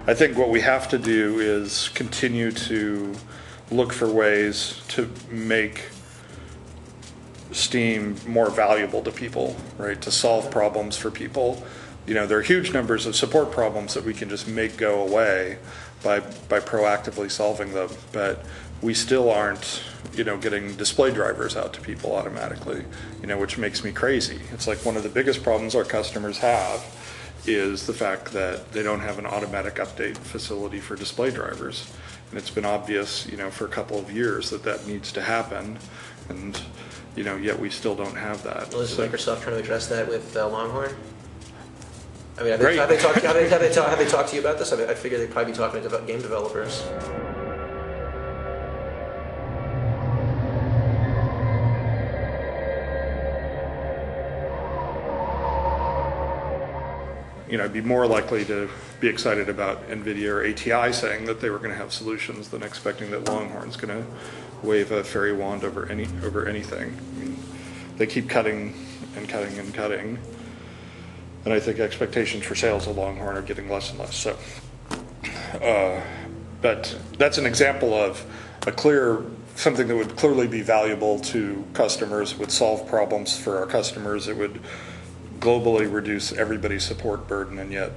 I think what we have to do is continue to look for ways to make Steam more valuable to people, right? To solve problems for people. You know, there are huge numbers of support problems that we can just make go away by proactively solving them, but we still aren't, you know, getting display drivers out to people automatically, you know, which makes me crazy. It's like one of the biggest problems our customers have is the fact that they don't have an automatic update facility for display drivers. And it's been obvious, you know, for a couple of years that that needs to happen, and, you know, yet we still don't have that. Well, is Microsoft trying to address that with Longhorn? I mean, have Great. they talked to you about this? I mean, I figure they'd probably be talking to game developers. You know, I'd be more likely to be excited about NVIDIA or ATI saying that they were going to have solutions than expecting that Longhorn's going to wave a fairy wand over anything. I mean, they keep cutting and cutting and cutting, and I think expectations for sales of Longhorn are getting less and less. So, but that's an example of something that would clearly be valuable to customers, would solve problems for our customers. It would globally reduce everybody's support burden, and yet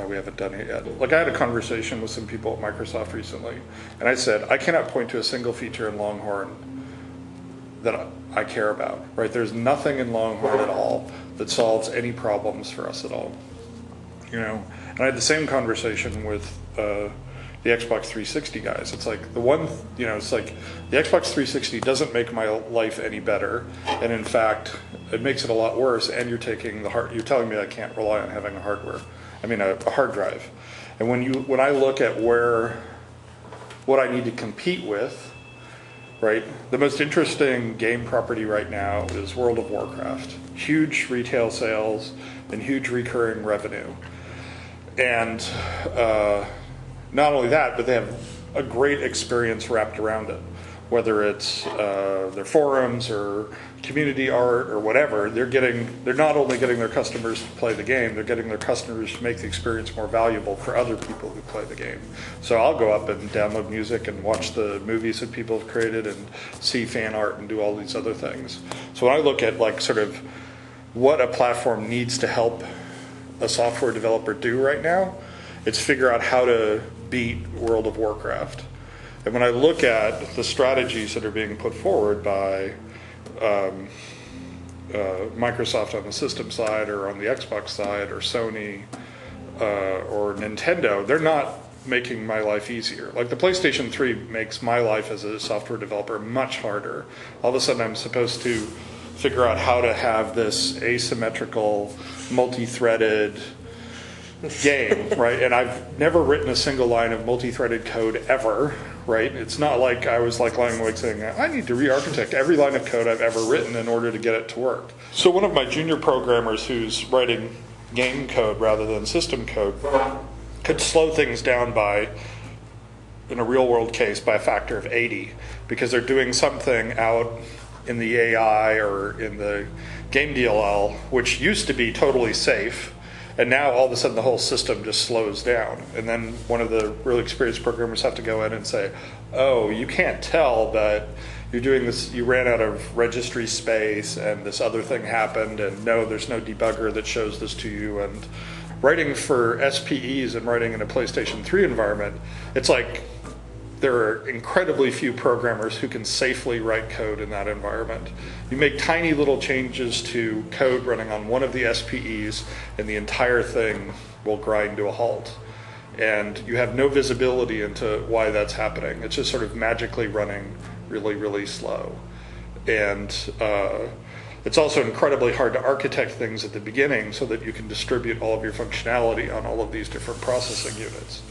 we haven't done it yet. Like, I had a conversation with some people at Microsoft recently, and I said, I cannot point to a single feature in Longhorn that I care about, right? There's nothing in Longhorn at all that solves any problems for us at all, you know? And I had the same conversation with the Xbox 360 guys. It's like it's like the Xbox 360 doesn't make my life any better, and in fact, it makes it a lot worse. And you're telling me I can't rely on having a hard drive. And when I look at what I need to compete with, right? The most interesting game property right now is World of Warcraft. Huge retail sales and huge recurring revenue, and not only that, but they have a great experience wrapped around it. Whether it's their forums or community art or whatever, they're not only getting their customers to play the game, they're getting their customers to make the experience more valuable for other people who play the game. So I'll go up and download music and watch the movies that people have created and see fan art and do all these other things. So when I look at like sort of what a platform needs to help a software developer do right now, it's figure out how to beat World of Warcraft. And when I look at the strategies that are being put forward by Microsoft on the system side or on the Xbox side or Sony or Nintendo, they're not making my life easier. Like the PlayStation 3 makes my life as a software developer much harder. All of a sudden I'm supposed to figure out how to have this asymmetrical, multi-threaded game, right? And I've never written a single line of multi-threaded code ever, right? It's not like I was like lying awake saying, I need to re-architect every line of code I've ever written in order to get it to work. So one of my junior programmers who's writing game code rather than system code could slow things down by, in a real world case, by a factor of 80, because they're doing something out in the AI or in the game DLL, which used to be totally safe. And now all of a sudden the whole system just slows down. And then one of the really experienced programmers have to go in and say, oh, you can't tell that you're doing this, you ran out of registry space and this other thing happened, and no, there's no debugger that shows this to you. And writing for SPEs and writing in a PlayStation 3 environment, it's like there are incredibly few programmers who can safely write code in that environment. You make tiny little changes to code running on one of the SPEs and the entire thing will grind to a halt. And you have no visibility into why that's happening. It's just sort of magically running really, really slow. And it's also incredibly hard to architect things at the beginning so that you can distribute all of your functionality on all of these different processing units.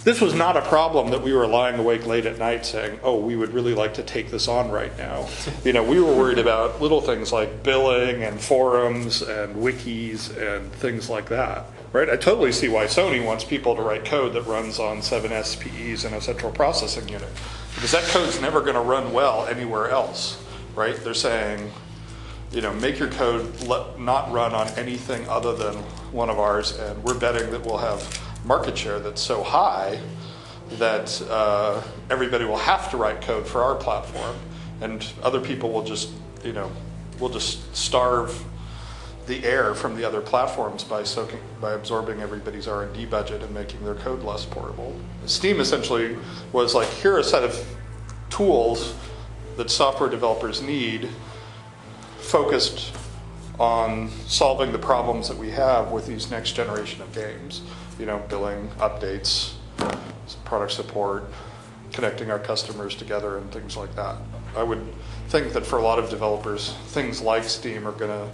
This was not a problem that we were lying awake late at night saying, oh, we would really like to take this on right now. You know, we were worried about little things like billing and forums and wikis and things like that, right? I totally see why Sony wants people to write code that runs on 7 SPEs and a central processing unit, because that code's never going to run well anywhere else, right? They're saying, you know, make your code not run on anything other than one of ours, and we're betting that we'll have market share that's so high that everybody will have to write code for our platform, and other people will just, will just starve the air from the other platforms by absorbing everybody's R&D budget and making their code less portable. Steam essentially was like, here are a set of tools that software developers need, focused on solving the problems that we have with these next generation of games. Billing, updates, product support, connecting our customers together, and things like that. I would think that for a lot of developers, things like Steam are going to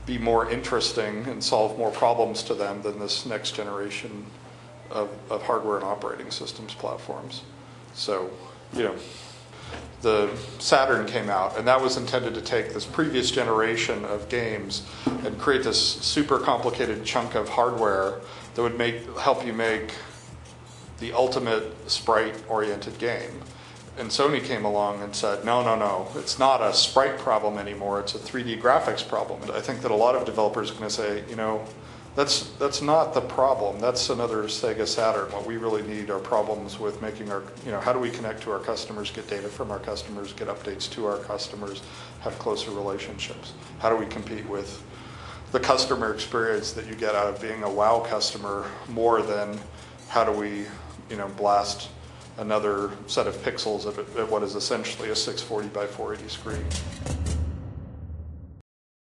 be more interesting and solve more problems to them than this next generation of hardware and operating systems platforms. So, the Saturn came out, and that was intended to take this previous generation of games and create this super complicated chunk of hardware that would help you make the ultimate sprite-oriented game. And Sony came along and said, no, it's not a sprite problem anymore, it's a 3D graphics problem. And I think that a lot of developers are going to say, that's not the problem. That's another Sega Saturn. What we really need are problems with making our, how do we connect to our customers, get data from our customers, get updates to our customers, have closer relationships? How do we compete with the customer experience that you get out of being a WoW customer more than how do we, blast another set of pixels at what is essentially a 640 by 480 screen?